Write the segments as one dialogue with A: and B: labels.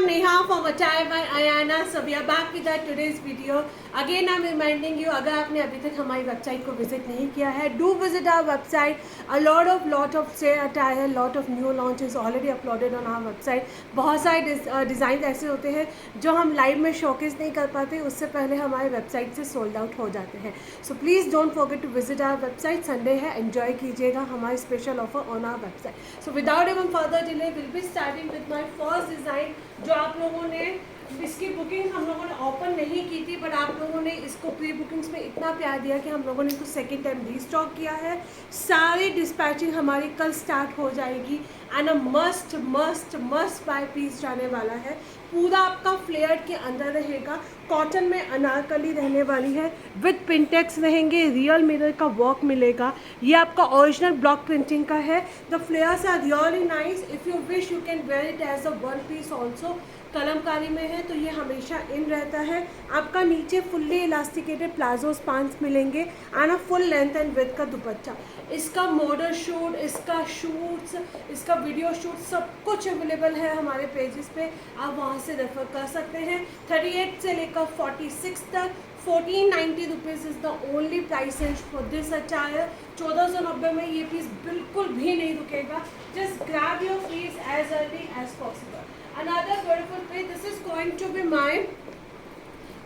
A: Neha from Attire by Ayana. So we are back with our today's video. Again I'm reminding you, अगर आपने अभी तक हमारी website को विजिट नहीं किया है, do visit our website. A lot of say attire, lot of new launches already uploaded on our website. बहुत सारे डिज़ाइन ऐसे होते हैं जो हम लाइव में शोकेस नहीं कर पाते, उससे पहले हमारे वेबसाइट से सोल्ड आउट हो जाते हैं. So please don't forget to visit our website. Sunday है, एंजॉय कीजिएगा हमारे special offer on our website. So without even further delay will be starting with my first design, जो आप लोगों ने इसकी बुकिंग हम लोगों ने ओपन नहीं की थी, बट आप लोगों ने इसको प्री बुकिंग्स में इतना प्यार दिया कि हम लोगों ने इसको सेकेंड टाइम रीस्टॉक किया है. सारी डिस्पैचिंग हमारी कल स्टार्ट हो जाएगी and a must must must buy piece जाने वाला है. पूरा आपका फ्लेयर के अंदर रहेगा, कॉटन में अनारकली रहने वाली है, विद पिंटेक्स रहेंगे, रियल मिरर का वर्क मिलेगा. ये आपका ओरिजिनल ब्लॉक प्रिंटिंग का है. The flares are really nice. If you wish you can wear it as a one piece also. Kalamkari में है तो ये हमेशा इन रहता है. आपका नीचे फुल्ली इलास्टिकेटेड प्लाजो स्पान्स मिलेंगे and a full length and with का दुपट्टा. इसका मॉडल शूट, इसका शूट्स, इसका वीडियो शूट सब कुछ अवेलेबल है हमारे पेजेस पे, आप वहाँ से रेफर कर सकते हैं. 38 से लेकर 46 तक 1490 rupees is the only price range for this attire. 1490 में ये पीस बिल्कुल भी नहीं रुकेगा. Just grab your piece as early as possible. Another beautiful piece. This is going to be mine.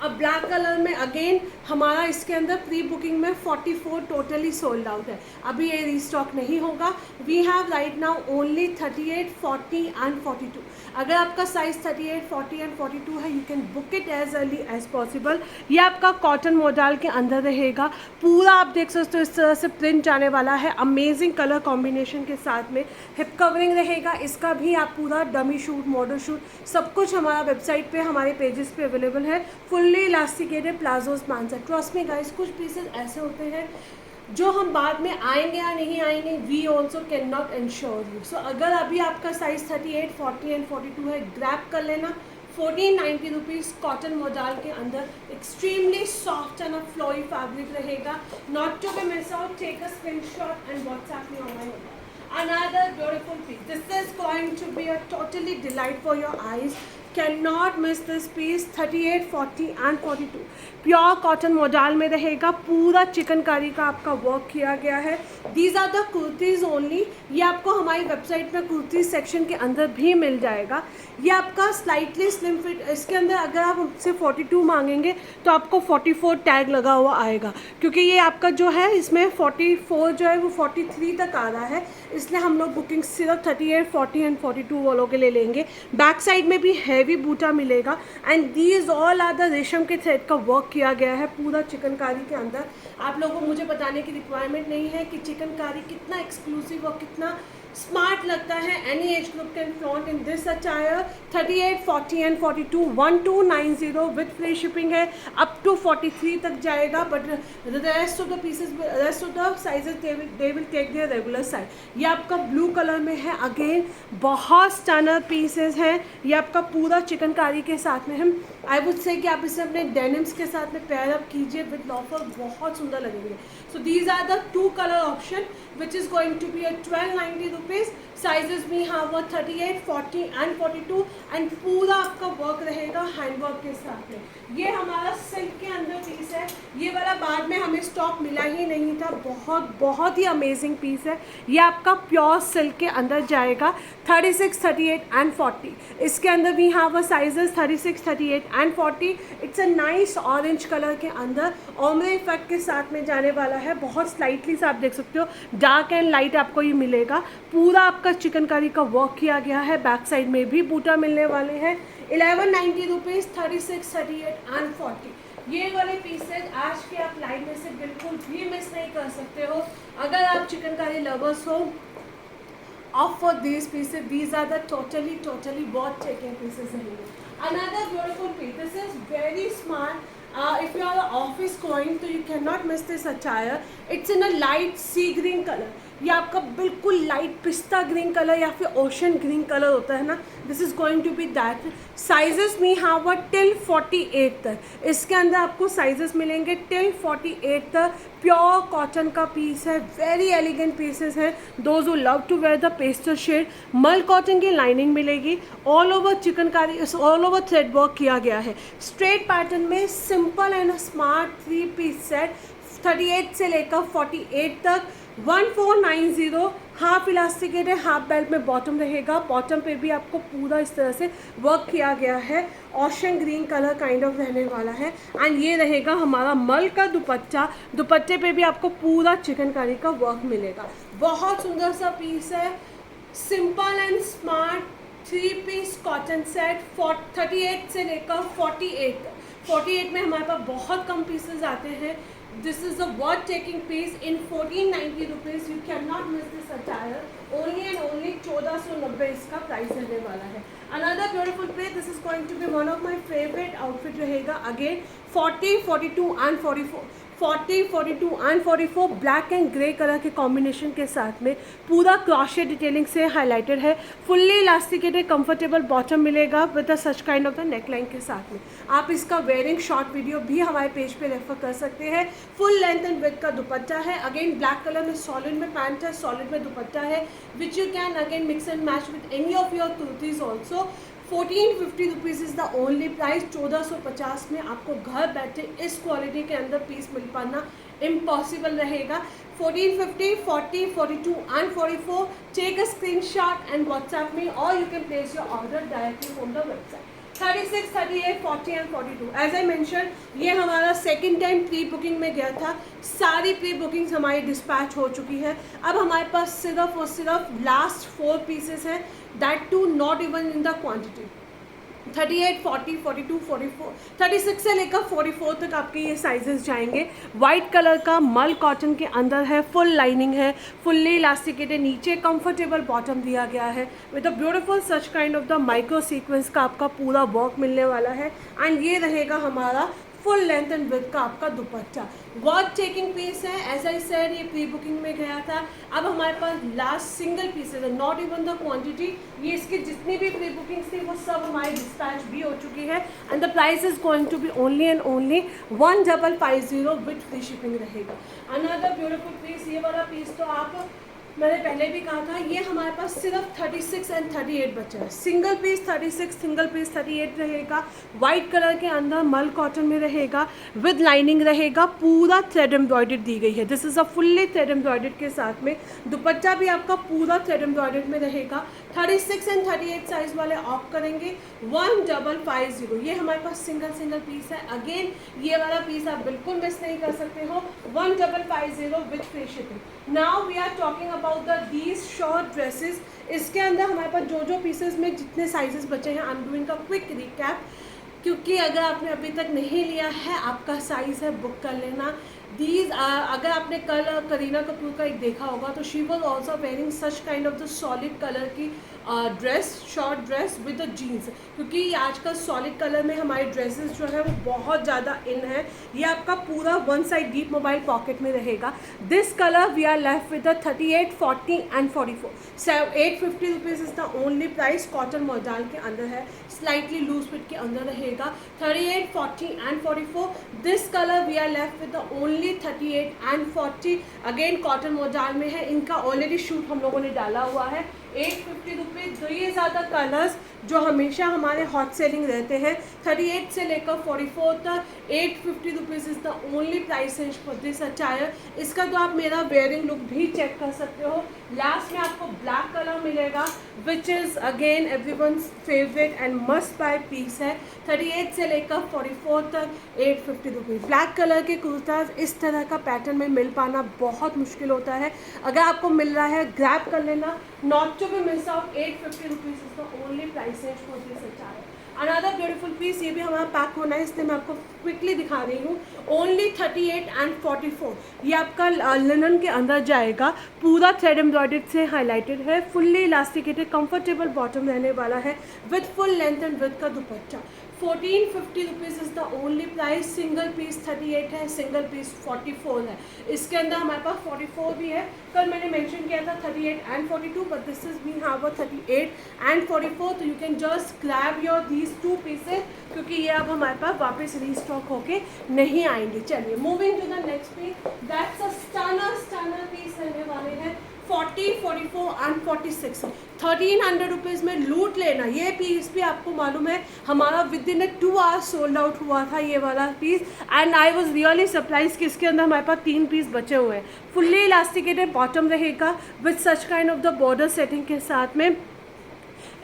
A: अब ब्लैक कलर में अगेन हमारा इसके अंदर प्री बुकिंग में 44 टोटली सोल्ड आउट है. अभी ये रीस्टॉक नहीं होगा. We have right now only 38, 40 and 42. अगर आपका साइज 38, 40 एंड 42 है, you can book it as early as possible. ये आपका कॉटन मोडाल के अंदर रहेगा. पूरा आप देख सकते हो इस तरह से प्रिंट जाने वाला है, अमेजिंग कलर कॉम्बिनेशन के साथ में. हिप कवरिंग रहेगा. इसका भी आप पूरा डमी शूट, मॉडल शूट सब कुछ हमारा वेबसाइट पे, हमारे पेजेस पे अवेलेबल है. फुल्ली इलास्टिकेटेड प्लाजोज मानसा. ट्रस्ट मी गाइस, कुछ पीसेस ऐसे होते हैं जो हम बाद में आएंगे या नहीं आएंगे, we also can not ensure you. So अगर अभी आपका साइज 38, 40 एंड 42 है, ग्रैब कर लेना. 1490 रुपीज़ कॉटन मोडाल के अंदर. Extremely soft and a flowy fabric रहेगा. Not to be miss out. Take a screenshot and WhatsApp me online. Another beautiful piece. This is going to be a totally delight for your eyes. Cannot miss this piece. 38, 40 and 42 pure cotton modal में रहेगा. पूरा चिकनकारी का आपका work किया गया है. These are the kurtis only. ये आपको हमारी वेबसाइट में कुर्ती सेक्शन के अंदर भी मिल जाएगा. ये आपका स्लाइटली स्लिम फिट. इसके अंदर अगर आप हमसे 42 मांगेंगे तो आपको 44 टैग लगा हुआ आएगा, क्योंकि ये आपका जो है इसमें 44 जो है वो 43 तक आ रहा है. इसलिए हम लोग बुकिंग सिर्फ 38, 40 एंड 42 वालों के लिए लेंगे. बैक साइड में भी हैवी बूटा मिलेगा and these all are the रेशम के थ्रेड का वर्क किया गया है पूरा चिकनकारी के अंदर. आप लोगों को मुझे बताने की रिक्वायरमेंट नहीं है कि चिकनकारी कितना एक्सक्लूसिव और कितना स्मार्ट लगता है. Any age group can flaunt in this attire. 38, 40 and 42 1290 with free shipping है. अप टू 43 तक जाएगा, but rest of the pieces, rest of the sizes they will take their regular size. ये आपका blue colour में है. Again बहुत stunner pieces हैं. ये आपका पूरा चिकनकारी के साथ में है. आई वुड से कि आप इसे अपने डेनिम्स के साथ में पेयर अप कीजिए विद लॉफर, बहुत सुंदर लगेंगे. So these are the two colour option which is going to be at 1290 rupees. Sizes भी हाँ वो 38, 40 एंड 42 एंड पूरा आपका वर्क रहेगा हैंड वर्क के साथ में. ये हमारा सिल्क के अंदर पीस है. ये वाला बाद में हमें स्टॉक मिला ही नहीं था. बहुत बहुत ही अमेजिंग पीस है. ये आपका प्योर सिल्क के अंदर जाएगा. 36, 38 एंड 40. इसके अंदर भी हाँ वो sizes 36, 38 and 40. It's a nice orange colour के अंदर ओमरे इफेक्ट के साथ में जाने वाला है. बहुत स्लाइटली सा आप देख सकते हो, डार्क एंड लाइट आपको ये मिलेगा. पूरा आपका चिकनकारी का वर्क किया गया है. बैक साइड में भी बूटा मिलने वाले हैं. 1190 रुपीज़ 36, 38 एंड 40. ये वाले पीसेज आज के आप लाइव में से बिल्कुल भी मिस नहीं कर सकते हो. अगर आप चिकनकारी लवर्स हो, opt for these pieces. These are the totally worth taking pieces रहेंगे. Another beautiful piece. This is very smart. If you are office going, so you cannot miss this attire. It's in a light sea green color. ये आपका बिल्कुल light पिस्ता green colour या फिर ocean green colour होता है ना, this is going to be that. Sizes में हैव अ टिल 48 तक, इसके अंदर आपको साइजेस मिलेंगे टिल 48 तक। प्योर कॉटन का पीस है, वेरी एलिगेंट पीसेस हैं, those who love to wear the pastel shade. Mul cotton की लाइनिंग मिलेगी, all over chikankari, all over thread work किया गया है। स्ट्रेट पैटर्न में simple and smart 3 piece set 38 से लेकर 48 तक 1490। हाफ इलास्टिकेट है, हाफ बेल्ट में बॉटम रहेगा, बॉटम पे भी आपको पूरा इस तरह से वर्क किया गया है, ocean green colour kind of रहने वाला है। एंड ये रहेगा हमारा मल का दुपट्टा, दुपट्टे पे भी आपको पूरा चिकनकारी का वर्क मिलेगा। बहुत सुंदर सा पीस है, simple and smart 3 piece cotton set 38 से लेकर 48 तक। 48 में हमारे पास बहुत कम पीसेस आते हैं। This is a worth taking piece in 1490 rupees. You cannot miss this attire. Only and only 1490 इसका प्राइस रहने वाला है। Another beautiful piece. This is going to be one of my favorite outfit रहेगा। Again 40, 42 and 44. 40, 42 and 44 black and grey colour के combination के साथ में पूरा क्रॉशे डिटेलिंग से हाईलाइटेड है। फुल्ली इलास्टिकेटेड कंफर्टेबल बॉटम मिलेगा with such kind of the neckline के साथ में। आप इसका वेयरिंग शॉर्ट वीडियो भी हमारे पेज पे रेफर कर सकते हैं। फुल लेंथ एंड विड्थ का दुपट्टा है, अगेन ब्लैक कलर में सॉलिड में पैंट है, सॉलिड में दुपट्टा है, which you can again mix and match with any of your kurtis also. 1450 rupees is the only price. 1450 में आपको घर बैठे इस क्वालिटी के अंदर पीस मिल पाना इम्पॉसिबल रहेगा। 1450, 40, 42 and 44. Take a screenshot and WhatsApp me, or you can place your order directly from the website. 36, 38, 40 and 42. As I mentioned, ये हमारा सेकेंड टाइम प्री बुकिंग में गया था। सारी प्री बुकिंग्स हमारी डिस्पैच हो चुकी है। अब हमारे पास सिर्फ और सिर्फ लास्ट 4 पीसेस हैं, that too not even in the quantity. 38, 40, 42, 44, 36 से लेकर 44 तक आपके ये साइजेस जाएंगे। वाइट कलर का मल कॉटन के अंदर है, फुल लाइनिंग है, फुल्ली इलास्टिकेटेड, नीचे कंफर्टेबल बॉटम दिया गया है with a beautiful such kind of the micro sequence का आपका पूरा वर्क मिलने वाला है। एंड ये रहेगा हमारा फुल लेंथ एंड विड्थ का आपका दुपट्टा। वर्थ टेकिंग पीस है, एज आई सेड ये प्री बुकिंग में गया था। अब हमारे पास लास्ट सिंगल पीसेज है, नॉट इवन द क्वांटिटी। ये इसकी जितनी भी प्री बुकिंग्स थी वो सब हमारी डिस्पैच भी हो चुकी है। And the price is going to be only and only 1550 with free shipping रहेगा। अनदर ब्यूटीफुल पीस, ये वाला पीस तो आप मैंने पहले भी कहा था, ये हमारे पास सिर्फ 36 एंड 38 बचा है। सिंगल पीस 36, सिंगल पीस 38 रहेगा। वाइट कलर के अंदर मल कॉटन में रहेगा, विद लाइनिंग रहेगा, पूरा थ्रेड एम्ब्रॉयडर्ड दी गई है। This is a fully thread embroidered के साथ में दुपट्टा भी आपका पूरा थ्रेड एम्ब्रॉयडर्ड में रहेगा। 36 एंड 38 साइज वाले ऑफ करेंगे 1550। ये हमारे पास सिंगल पीस है। अगेन ये वाला पीस आप बिल्कुल मिस नहीं कर सकते हो, 1550 with free shipping. Now we are talking about the these short dresses. इसके अंदर हमारे पास जो पीसेस में जितने साइजेस बचे हैं, I am doing a quick recap, क्योंकि अगर आपने अभी तक नहीं लिया है, आपका साइज़ है, बुक कर लेना। दीज अगर आपने कल करीना कपूर का एक देखा होगा तो she was also wearing such kind of the solid colour की dress, short dress with jeans, क्योंकि आजकल सॉलिड कलर में हमारी ड्रेसेस जो है वो बहुत ज़्यादा इन है। ये आपका पूरा one side deep mobile pocket में रहेगा। This colour we are left with the 38, 40 and 44। 850 rupees is the only price. Cotton model के अंदर है, स्लाइटली लूज फिट के अंदर रहेगा। 38, 40 and 44। This colour we are left with the only 38 and 40। Again cotton model में है, इनका already shoot हम लोगों ने डाला हुआ है। 850 रुपीज़। तो ये ज़्यादा कलर्स जो हमेशा हमारे हॉट सेलिंग रहते हैं, 38 से लेकर 44 तक 850 rupees is the only price range for this attire. इसका तो आप मेरा वेयरिंग लुक भी चेक कर सकते हो। लास्ट में आपको ब्लैक कलर मिलेगा, which is again everyone's favourite and must buy piece है। 38 से लेकर 44 तक 850 रुपीज़। ब्लैक कलर के कुर्ताज इस तरह का पैटर्न में मिल पाना बहुत मुश्किल होता है। अगर आपको मिल रहा है, ग्रैब कर लेना, not to be miss out. 850 rupees is the only price range for this attire. Another beautiful piece, ये भी हमारा पैक होना है इसलिए मैं आपको क्विकली दिखा रही हूँ। ओनली 38 एंड 44, ये आपका लिनन के अंदर जाएगा, पूरा थ्रेड एम्ब्रॉयडर्ड से हाईलाइटेड है, फुल्ली इलास्टिकेटेड कंफर्टेबल बॉटम रहने वाला है with full length and with का dupatta. 1450 rupees is the only price. Single piece 38 है, सिंगल पीस 44 है। इसके अंदर हमारे पास 44 भी है, कल मैंने मेंशन किया था 38 and 42, but this is we have a 38 and 44, तो you can just grab your these 2 pieces, क्योंकि ये अब हमारे पास वापस रीस्टॉक होके नहीं आएंगे। चलिए moving to the next piece, that's a stunner piece रहने वाले हैं 40, 44 एंड 46। 1300 रुपीज़ में लूट लेना। ये पीस भी आपको मालूम है हमारा within 2 hours sold out हुआ था ये वाला piece, and I was really surprise कि इसके अंदर हमारे पास 3 पीस बचे हुए हैं। फुल्ली इलास्टिकेटेड बॉटम रहेगा with such kind of the border setting के साथ में।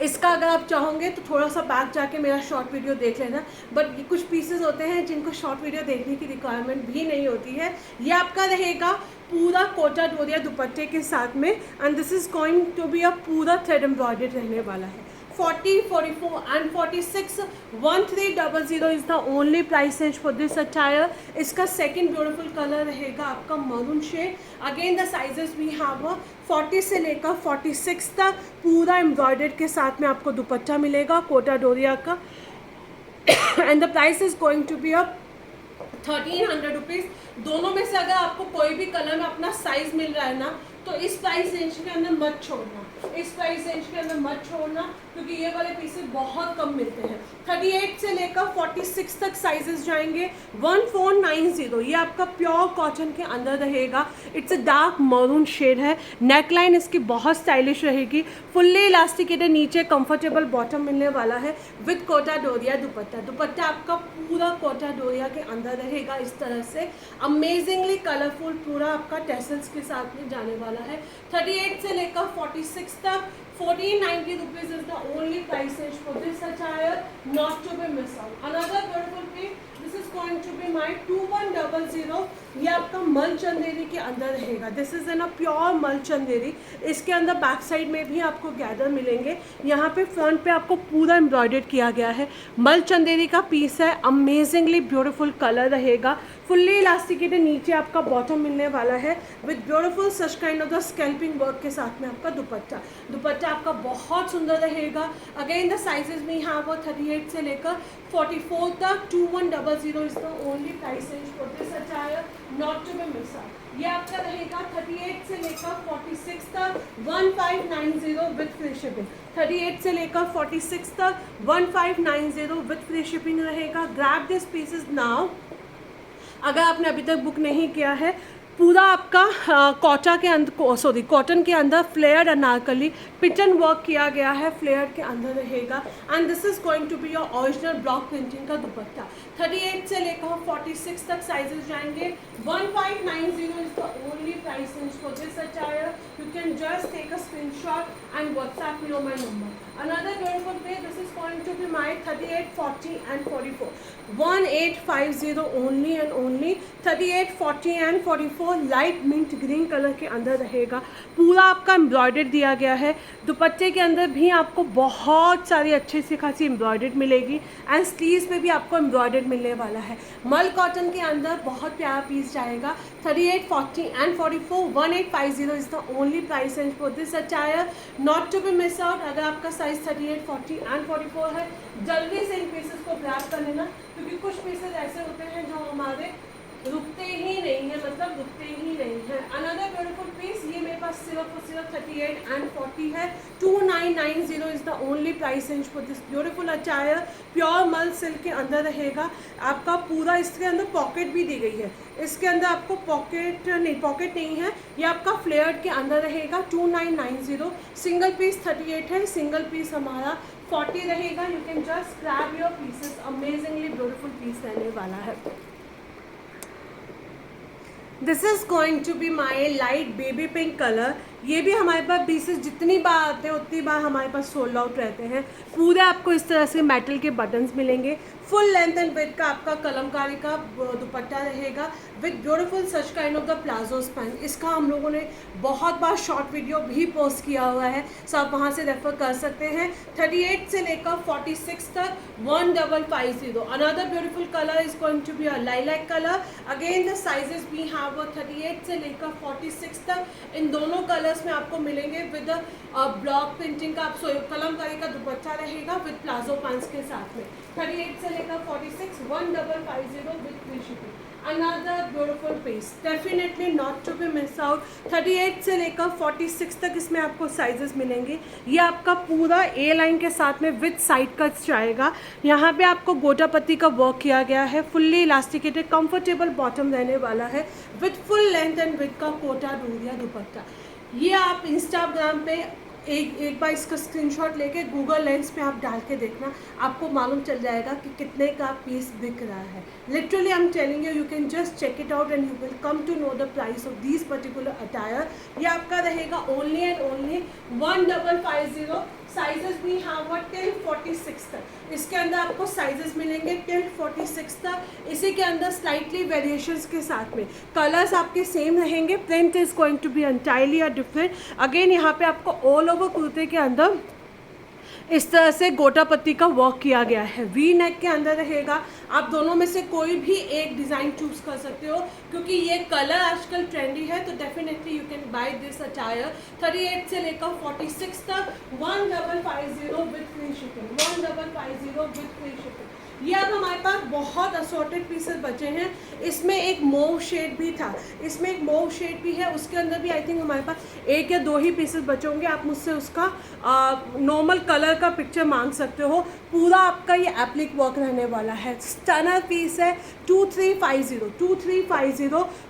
A: इसका अगर आप चाहोगे तो थोड़ा सा बैक जाके मेरा शॉर्ट वीडियो देख लेना, बट कुछ पीसेस होते हैं जिनको शॉर्ट वीडियो देखने की रिक्वायरमेंट भी नहीं होती है। ये आपका रहेगा पूरा कोटा डोरिया दुपट्टे के साथ में, and this is going to be a पूरा थ्रेड एम्ब्रॉयडर्ड रहने वाला है। 40, 44 and 46, 1300 is the only price range for this attire. इसका सेकेंड ब्यूटीफुल कलर रहेगा आपका maroon shade. Again the sizes we have 40 से लेकर 46 तक पूरा एम्ब्रॉयडर्ड के साथ में आपको दुपट्टा मिलेगा कोटा डोरिया का, and the price is going to be 1300 rupees. दोनों में से अगर आपको कोई भी कलर में अपना साइज मिल रहा है ना, तो इस प्राइस रेंज के अंदर मत छोड़ना, इस प्राइस रेंज के अंदर मत छोड़ना, क्योंकि ये वाले पीसेस बहुत कम मिलते हैं। 38 से लेकर 46 तक साइजेस जाएंगे। 1490, ये आपका प्योर कॉटन के अंदर रहेगा। It's a dark maroon shade है। नेकलाइन इसकी बहुत स्टाइलिश रहेगी, फुल्ली इलास्टिकेटेड, नीचे कंफर्टेबल बॉटम मिलने वाला है विद कोटा डोरिया दुपट्टा। दुपट्टा आपका पूरा कोटा डोरिया के अंदर रहेगा इस तरह से, अमेजिंगली कलरफुल, पूरा आपका टेसल्स के साथ में जाने वाला है। 38 से लेकर 46 तक 1490 rupees is the only price range for this attire, not to be missed out. Another beautiful piece, this is going to be my 2100, ये आपका मल चंदेरी के अंदर रहेगा। This is in a pure मल चंदेरी। इसके अंदर बैक साइड में भी आपको गैदर मिलेंगे, यहाँ पे फ्रंट पे आपको पूरा एम्ब्रॉयडर्ड किया गया है। मल चंदेरी का पीस है, अमेजिंगली ब्यूटीफुल कलर रहेगा, फुल्ली इलास्टिकेटेड, नीचे आपका बॉटम मिलने वाला है with beautiful such kind of the scalloping work के साथ में आपका दुपट्टा। दुपट्टा आपका बहुत सुंदर रहेगा। अगेन द साइजेस में यहाँ वो 38 से लेकर 44 तक 2100 is the only price range for this attire, not to be miss out. ये आपका रहेगा 38 से लेकर 46 तक 1590 विद फ्री शिपिंग। 38 से लेकर 46 तक 1590 विद फ्री शिपिंग रहेगा। Grab this pieces now. अगर आपने अभी तक बुक नहीं किया है, पूरा आपका कोटा के अंदर कॉटन के अंदर फ्लेयर्ड अनारकली पिटन वर्क किया गया है, फ्लेयर्ड के अंदर रहेगा, and this is going to be your original block printing का दुपट्टा। 38 से लेकर 46 तक साइजेस जाएंगे। 1590 is the only price range for this attire. You can just take a screenshot and WhatsApp me on my number. Another beautiful piece, this is going to be my 38, 40 and 44. 1850 only and only 38, 40 and 44 light mint green colour के अंदर रहेगा। पूरा आपका embroidered दिया गया है। दुपट्टे के अंदर भी आपको बहुत सारी अच्छी सी खासी एम्ब्रॉयडर्ड मिलेगी, एंड स्लीव्स पे भी आपको एम्ब्रॉयडर्ड मिलने वाला है। मल कॉटन के अंदर बहुत प्यारा पीस जाएगा। 38, 40 and 44, 1850 is the only price range for this attire, not to be miss out. अगर आपका साइज 38, 40 एंड 44 है, जल्दी से इन पीसेस को ग्रैब कर लेना, क्योंकि कुछ पीसेस ऐसे होते हैं जो हमारे रुकते ही नहीं है, मतलब रुकते ही नहीं है। अनदर ब्यूटीफुल पीस, ये मेरे पास सिर्फ और सिर्फ 38 एंड 40 है। 2990 is the only price range for this beautiful attire. Pure मल सिल्क के अंदर रहेगा आपका पूरा। इसके अंदर पॉकेट भी दी गई है, इसके अंदर आपको पॉकेट नहीं है, ये आपका फ्लेयर्ड के अंदर रहेगा। 2990। सिंगल पीस 38 है, सिंगल पीस हमारा 40 रहेगा। You can just grab your pieces, amazingly beautiful piece रहने वाला है। This is going to be my light baby pink color. ये भी हमारे पास पीसेस जितनी बार आते हैं उतनी बार हमारे पास सोल्ड आउट रहते हैं। पूरे आपको इस तरह से मेटल के बटन्स मिलेंगे, फुल लेंथ एंड विड्थ का आपका कलमकारी का दुपट्टा रहेगा with beautiful such kind of the palazzo span. इसका हम लोगों ने बहुत बार शॉर्ट वीडियो भी पोस्ट किया हुआ है, सो आप वहाँ से रेफर कर सकते हैं। 38 से लेकर 46 तक 1550। Another beautiful colour is going to be a lilac colour. Again the sizes we have 38 से लेकर 46 तक इन दोनों कलर्स में आपको मिलेंगे विद ब्लॉक प्रिंटिंग का कलमकारी का दुपट्टा रहेगा विद प्लाजो पैंट्स के साथ में। 38 से लेकर 46 1550 with free shipping. Another beautiful piece, definitely not to be miss out। 38 से लेकर 46 तक इसमें आपको साइजेस मिलेंगे। ये आपका पूरा ए लाइन के साथ में विद साइड कट्स जाएगा। यहाँ पे आपको गोटा पत्ती का वर्क किया गया है, फुल्ली इलास्टिकेटेड कंफर्टेबल बॉटम रहने वाला है with full length and with का कोटा डोरिया दुपट्टा। ये आप इंस्टाग्राम पे एक बार इसका स्क्रीनशॉट लेके गूगल लेंस पे आप डाल के देखना, आपको मालूम चल जाएगा कि कितने का पीस बिक रहा है। Literally I am telling you, you can just check it out and you will come to know the price of this particular attire. ये आपका रहेगा ओनली एंड ओनली 1550। साइजेस भी हैव टिल 46 तक। इसके अंदर आपको साइजेस मिलेंगे टिल 46 तक। इसी के अंदर स्लाइटली वेरिएशंस के साथ में कलर्स आपके सेम रहेंगे, print is going to be entirely a different. Again यहाँ पे आपको ऑल ओवर कुर्ते के अंदर इस तरह से गोटा पत्ती का वर्क किया गया है, वी नेक के अंदर रहेगा। आप दोनों में से कोई भी एक डिज़ाइन चूज़ कर सकते हो, क्योंकि ये कलर आजकल ट्रेंडी है, तो definitely you can by this attire. 38 से लेकर 46 तक 1550 with free shipping. 1550 with free shipping. ये अब हमारे पास बहुत असॉर्टेड पीसेस बचे हैं। इसमें एक मोव शेड भी था, इसमें एक मोव शेड भी है, उसके अंदर भी आई थिंक हमारे पास 1 या 2 ही पीसेस बचे होंगे। आप मुझसे उसका नॉर्मल कलर का पिक्चर मांग सकते हो। पूरा आपका ये एप्लिक वर्क रहने वाला है, स्टनर पीस है। 2350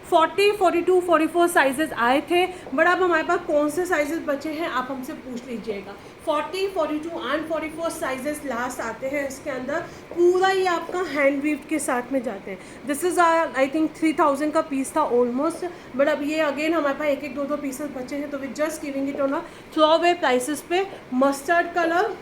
A: 40, 42, 44 साइजेस आए थे, बट अब हमारे पास कौन से साइजेस बचे हैं आप हमसे पूछ लीजिएगा। 40, 42 एंड 44 साइजेस लास्ट आते हैं इसके अंदर। पूरा ये आपका हैंड वीव के साथ में जाते हैं। दिस इज़ आई थिंक 3000 का पीस था ऑलमोस्ट, बट अब ये अगेन हमारे पास 1-1, 2-2 पीसेस बचे हैं, तो we just giving it on a throw away prices पे। मस्टर्ड कलर,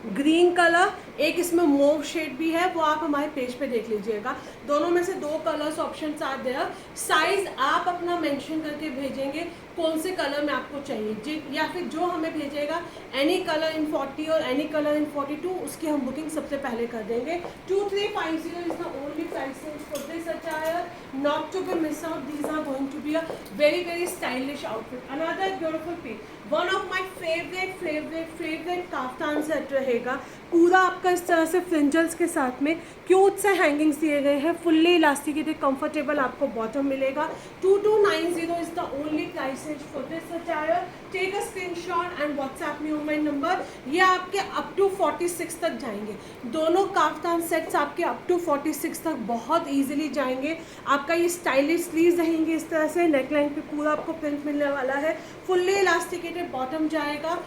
A: ग्रीन कलर, एक इसमें मोव शेड भी है, वो आप हमारे पेज पे देख लीजिएगा। दोनों में से 2 colours option are there. Size आप अपना मेंशन करके भेजेंगे कौन से कलर में आपको चाहिए, या फिर जो हमें भेजेगा एनी कलर इन 40 और एनी कलर इन 42, उसकी हम बुकिंग सबसे पहले कर देंगे। 2350 is the only price for this attire, not to be miss out. These are going to be a very very stylish outfit. Another beautiful piece, one of my favourite kaftan set रहेगा। पूरा आपका इस तरह से फ्रिंजल्स के साथ में cute से हैंगिंग्स दिए गए हैं, फुल्ली इलास्टिकेटेड कंफर्टेबल आपको बॉटम मिलेगा। 2290 is the only price for this attire. Take a screenshot and WhatsApp me on my number. ये आपके अप टू 46 तक जाएंगे। दोनों काफ्तान सेट्स आपके अप टू 46 तक बहुत ईजिली जाएंगे। आपका ये स्टाइलिश स्लीव्स रहेंगे इस तरह से, नेकलाइन पे पूरा आपको प्रिंट मिलने वाला है, फुल्ली इलास्टिकेटेड बॉटम जाएगा।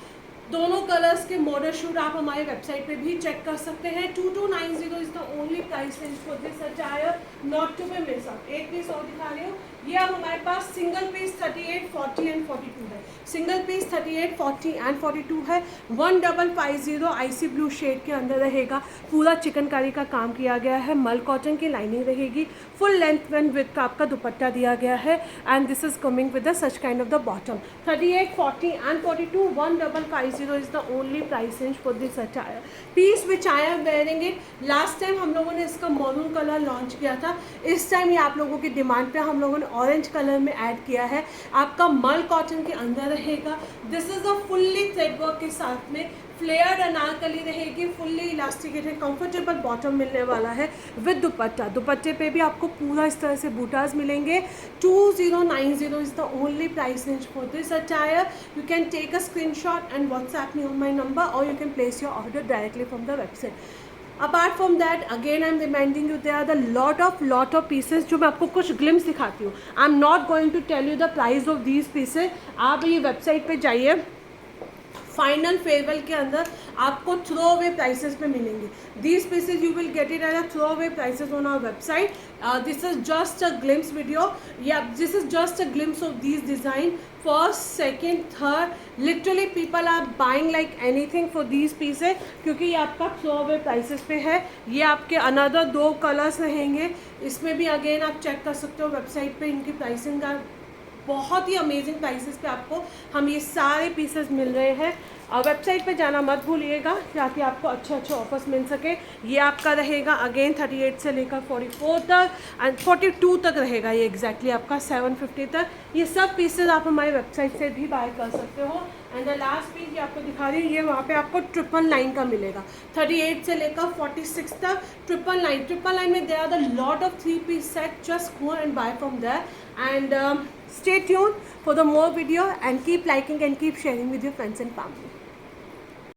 A: दोनों कलर्स के मॉडल शूट आप हमारे वेबसाइट पे भी चेक कर सकते हैं। 2290 is the only price range for this attire, not to be miss out. एक पीस और दिखा रही हूँ, ये अब हमारे पास सिंगल पीस 38, 40 एंड 42 है। सिंगल पीस 38, 40 एंड 42 है। 1550 आईसी ब्लू शेड के अंदर रहेगा। पूरा चिकनकारी का काम किया गया है, मल कॉटन की लाइनिंग रहेगी, फुल लेंथ एंड विड्थ का आपका दुपट्टा दिया गया है, and this is coming with such kind of the bottom. 38, 40 and 42 1550 is the only price range for this attire piece which I am wearing it। Last time हम लोगों ने इसका maroon colour launch किया था, इस टाइम ये आप लोगों की डिमांड पे हम लोगों ने ऑरेंज कलर में ऐड किया है। आपका मल कॉटन के अंदर रहेगा। This is a fully thread work के साथ में फ्लेयर्ड अनारकली रहेगी, फुल्ली इलास्टिकेटेड कंफर्टेबल बॉटम मिलने वाला है विद दुपट्टा। दुपट्टे पे भी आपको पूरा इस तरह से बूटाज मिलेंगे। 2090 is the only price range for this attire. You can take a screenshot and WhatsApp me on my number, और you can place your order directly from the website. Apart from that again I am reminding you, there are the lot of pieces जो मैं आपको कुछ glimpse दिखाती हूँ। I am not going to tell you the price of these pieces. आप ये website पे जाइए, फाइनल फेयरवेल के अंदर आपको थ्रो अवे प्राइसेस में मिलेंगे। These pieces you will get it at a throw away prices on our website. This is just a glimpse video, या this is just a glimpse of these design. First second third literally people are buying like anything for these pieces, क्योंकि ये आपका throw away prices पे है। ये आपके another 2 colours रहेंगे, इसमें भी अगेन आप चेक कर सकते हो वेबसाइट पे इनकी प्राइसिंग का। बहुत ही अमेजिंग प्राइसेस पे आपको हम ये सारे पीसेस मिल रहे हैं। और वेबसाइट पे जाना मत भूलिएगा ताकि आपको अच्छे अच्छे ऑफर्स मिल सके। ये आपका रहेगा अगेन 38 से लेकर 44 तक एंड 42 तक रहेगा ये एग्जैक्टली आपका 750 तक। ये सब पीसेस आप हमारी वेबसाइट से भी बाय कर सकते हो। एंड द लास्ट पीस ये आपको दिखा रही हूँ, ये वहाँ पे आपको 999 का मिलेगा। 38 से लेकर 46 तक 999 में there are the lot of 3-piece set, just go and buy from there and stay tuned for the more video and keep liking and keep sharing with your friends and family.